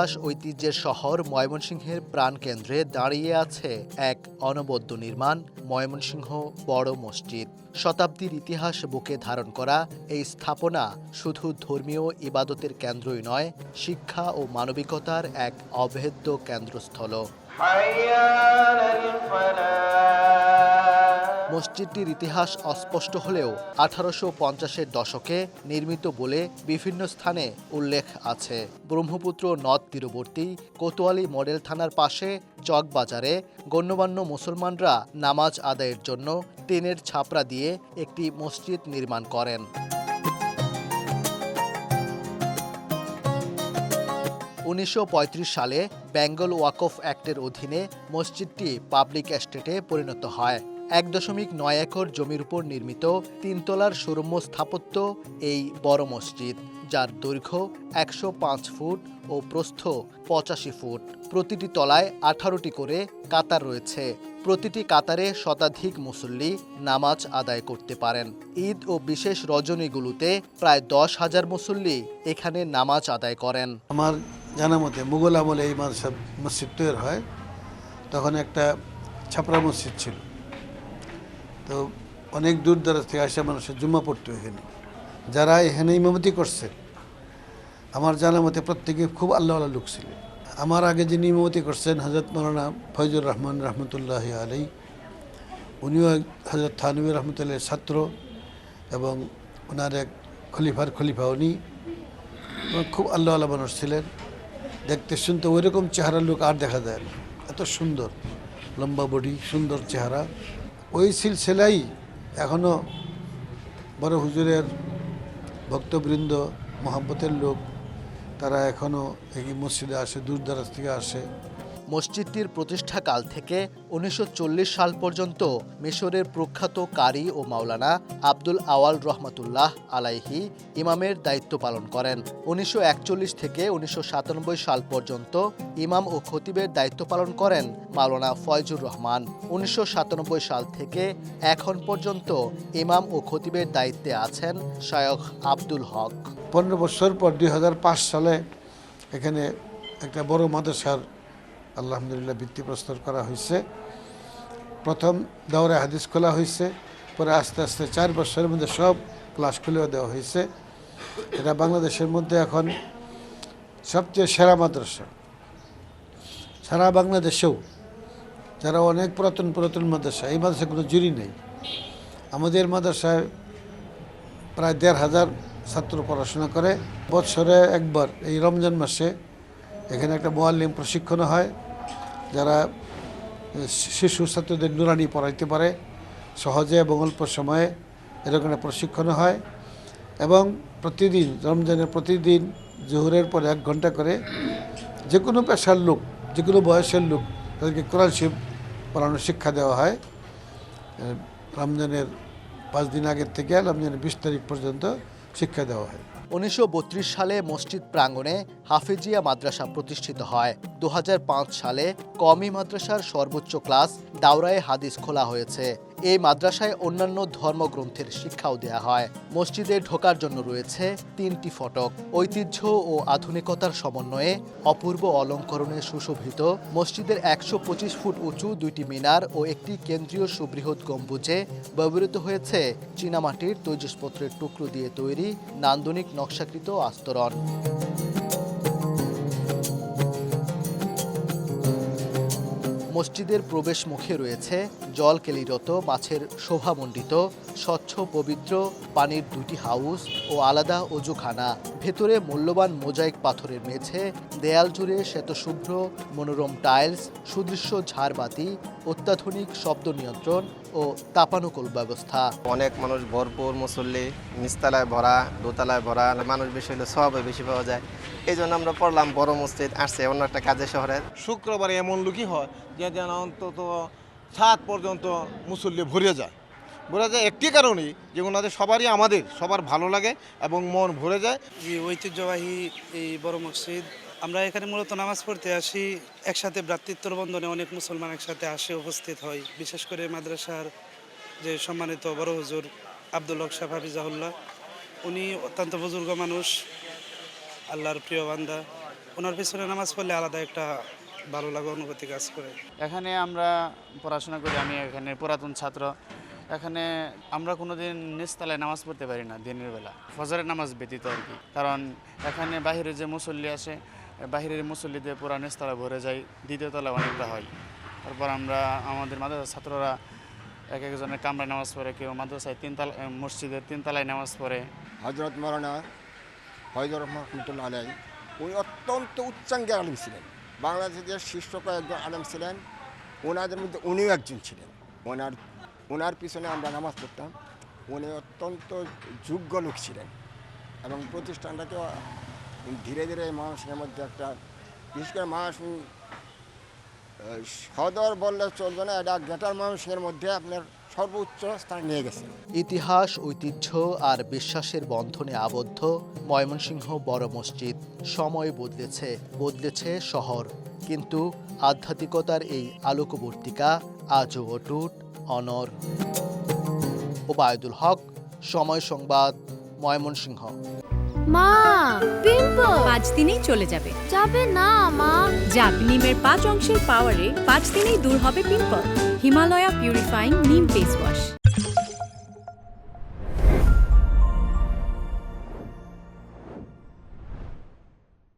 ইতিহাস ঐতিহ্যের শহর ময়মনসিংহের প্রাণকেন্দ্রে দাঁড়িয়ে আছে এক অনবদ্য নির্মাণ ময়মনসিংহ বড় মসজিদ। শতাব্দীর ইতিহাস বুকে ধারণ করা এই স্থাপনা শুধু ধর্মীয় ইবাদতের কেন্দ্রই নয়, শিক্ষা ও মানবিকতার এক অভেদ্য কেন্দ্রস্থল। মসজিদটির ইতিহাস অস্পষ্ট হলেও 1850-এর দশকে নির্মিত বলে বিভিন্ন স্থানে উল্লেখ আছে। ব্রহ্মপুত্র নদ তীরবর্তী কোতোয়ালি মডেল থানার পাশে চকবাজারে গণ্যমান্য মুসলমানরা নামাজ আদায়ের জন্য টিনের ছাপরা দিয়ে একটি মসজিদ নির্মাণ করেন। 1935 সালে বেঙ্গল ওয়াকফ অ্যাক্টের অধীনে মসজিদটি পাবলিক এস্টেটে পরিণত হয়। 1.9 একর জমির উপর নির্মিত 3 তলার সুরম্য স্থাপত্য এই বড় মসজিদ, যার দৈর্ঘ্য 105 ফুট ও প্রস্থ 85 ফুট। প্রতিটি তলায় 18টি করে কাতার রয়েছে। প্রতিটি কাতারে শতাধিক মুসল্লি নামাজ আদায় করতে পারেন। ঈদ ও বিশেষ রজনীগুলোতে প্রায় 10,000 মুসল্লি এখানে নামাজ আদায় করেন। আমার জানা মতে মুঘল আমলে এই মসজিদ তৈরি হয়, তখন একটা ছাপরা মসজিদ ছিল। তো অনেক দূর দরাজ থেকে আসে মানুষের জুম্মা পড়তো এখানে। যারা এখানে ইমামতি করছে আমার জানা মতে প্রত্যেকে খুব আল্লাহওয়ালা লোক ছিল। আমার আগে যিনি ইমামতি করছেন হযরত মাওলানা ফয়জুর রহমান রহমতুল্লাহ আলাই, উনিও হযরত থানভী রহমতুল্লাহের ছাত্র এবং ওনার এক খলিফা উনি খুব আল্লাহওয়ালা মানুষ ছিলেন। দেখতে শুনতে ওইরকম চেহারার লোক আর দেখা যায় না, এত সুন্দর লম্বা বডি, সুন্দর চেহারা। ওই সিলসিলাই এখনও বড় হুজুরের ভক্তবৃন্দ, মহব্বতের লোক, তারা এখনও এই মসজিদে আসে, দূর দরাজ থেকে আসে। মসজিদটির প্রতিষ্ঠাকাল থেকে 1940 সাল পর্যন্ত মিশরের প্রখ্যাত কারি ও মাওলানা আব্দুল আওয়াল রহমাতুল্লাহ আলাইহি ইমামের দায়িত্ব পালন করেন। 1941 থেকে 1997 সাল পর্যন্ত ইমাম ও খতিবের দায়িত্ব পালন করেন মাওলানা ফয়জুর রহমান। 1997 সাল থেকে এখন পর্যন্ত ইমাম ও খতিবের দায়িত্বে আছেন শায়খ আব্দুল হক। 15 বছর পর 2005 সালে এখানে একটা বড় মাদ্রাসার আলহামদুলিল্লাহ ভিত্তিপ্রস্তর করা হয়েছে। প্রথম দাওরা হাদিস খোলা হয়েছে, পরে আস্তে আস্তে 4 বছরের মধ্যে সব ক্লাস খুলেও দেওয়া হয়েছে। এটা বাংলাদেশের মধ্যে এখন সবচেয়ে সেরা মাদ্রাসা। সারা বাংলাদেশেও যারা অনেক পুরাতন মাদ্রাসা, এই মাদ্রাসায় কোনো জুরি নেই। আমাদের মাদ্রাসায় প্রায় 1,500 ছাত্র পড়াশোনা করে। বছরে একবার এই রমজান মাসে এখানে একটা মুআল্লিম প্রশিক্ষণ হয়, যারা শিশু ছাত্রদের নুরানি পড়াইতে পারে সহজে এবং অল্প সময়ে। এরকম একটা প্রশিক্ষণ হয় এবং প্রতিদিন রমজানের প্রতিদিন জোহরের পরে 1 ঘন্টা করে যে কোনো পেশার লোক, যে কোনো বয়সের লোক, তাদেরকে কোরআন শরীফ পড়ানোর শিক্ষা দেওয়া হয়। রমজানের 5 দিন আগের থেকে রমজানের 20 তারিখ পর্যন্ত শিক্ষা দেওয়া হয়। 1932 সালে মসজিদ প্রাঙ্গণে হাফেজিয়া মাদ্রাসা প্রতিষ্ঠিত হয়। 2005 সালে কওমি মাদ্রাসার সর্বোচ্চ ক্লাস দাওরায়ে হাদিস খোলা হয়েছে। এই মাদ্রাসায় অন্যান্য ধর্মগ্রন্থের শিক্ষাও দেয়া হয়। মসজিদে ঢোকার জন্য রয়েছে 3টি ফটক। ঐতিহ্য ও আধুনিকতার সমন্বয়ে অপূর্ব অলঙ্করণে সুশোভিত মসজিদের 125 ফুট উঁচু 2টি মিনার ও একটি কেন্দ্রীয় সুবৃহৎ গম্বুজে ব্যবহৃত হয়েছে চীনামাটির তৈজসপত্রের টুকরো দিয়ে তৈরি নান্দনিক নকশাকৃত আস্তরণ। মসজিদের প্রবেশ মুখে রয়েছে জল কেলিরত মাছের শোভামণ্ডিত স্বচ্ছ পবিত্র পানির 2টি হাউস ও আলাদা অজুখানা। ভেতরে মূল্যবান মোজাইক পাথরের মেঝে, দেয়াল জুড়ে শ্বেতশুভ্র মনোরম টাইলস, সুদৃশ্য ঝাড়বাতি, অত্যাধুনিক শব্দ নিয়ন্ত্রণ ও তাপানুকূল ব্যবস্থা। অনেক মানুষ ভরপুর, মুসল্লি, নিচতলায় ভরা, দোতলায় ভরা, মানুষ বেশি হলে সবে বেশি পাওয়া যায়। এই জন্য আমরা পড়লাম বড় মসজিদ আসছে অন্য একটা কাজের শহরের। শুক্রবারে এমন লোকই হয় যে যেন অন্তত 7 পর্যন্ত মুসল্লি ভরে যায় একটি কারণেই যে ওনাদের সবার ভালো লাগে এবং মন ভরে যায়। ঐতিহ্যবাহী এই বড় মসজিদ, আমরা এখানে মূলত নামাজ পড়তে আসি। একসাথে ভ্রাতৃত্বর বন্ধনে অনেক মুসলমান একসাথে আসে, উপস্থিত হয়। বিশেষ করে মাদ্রাসার যে সম্মানিত বড় হুজুর আব্দুল হক সাহেব হাফিজাহুল্লাহ, উনি অত্যন্ত বুজুর্গ মানুষ, আল্লাহর প্রিয় বান্দা। ওনার পিছনে নামাজ পড়লে আলাদা একটা ভালো লাগা অনুভূতি কাজ করে। এখানে আমরা পড়াশোনা করি, আমি এখানে পুরাতন ছাত্র। এখানে আমরা কোনোদিন নিচতলায় নামাজ পড়তে পারি না দিনের বেলা, ফজরের নামাজ ব্যতীত আর কি। কারণ এখানে বাহিরে যে মুসল্লি আসে, বাহিরের মুসল্লিদের পুরা নিচতলা ভরে যায়, দ্বিতীয় তলায় অনেকটা হয়। তারপর আমরা আমাদের মাদ্রাসার ছাত্ররা এক একজনের কামরায় নামাজ পড়ে, কেউ মাদ্রাসায় মসজিদের 3 তলায় নামাজ পড়ে। হজরত মৌলানা ফয়জুর রহমান রহমতুল্লাহ আলাই উনি অত্যন্ত উচ্চাঙ্গের আলেম ছিলেন, বাংলাদেশের শীর্ষ কয়েকজন আলেম ছিলেন, ওনাদের মধ্যে উনিও একজন ছিলেন। ওনার পিছনে আমরা নামাজ পড়তাম। উনি অত্যন্ত যোগ্য লোক ছিলেন এবং প্রতিষ্ঠানটাকে ধীরে ধীরে মানুষের মধ্যে একটা, বিশেষ করে মানুষ সদর বললে চলবে না, এটা গ্রেটার মানুষের মধ্যে আপনার সর্বোচ্চ স্থানে নিয়ে গেছে। ইতিহাস, ঐতিহ্য আর বিশ্বাসের বন্ধনে আবদ্ধ ময়মনসিংহ বড় মসজিদ। সময় বদলেছে শহর, কিন্তু আধ্যাত্মিকতার এই আলোকবর্তিকা আজও অটুট, অনর। ওবায়দুল হক, সময় সংবাদ, ময়মনসিংহ। মা, পিম্পল 5 দিনেই চলে যাবে। যাবে না মা। যাক, নিমের 5 অংশের পাওয়ারে 5 দিনেই দূর হবে পিম্পল। হিমালয়া পিউরিফাইং নিম ফেস ওয়াশ।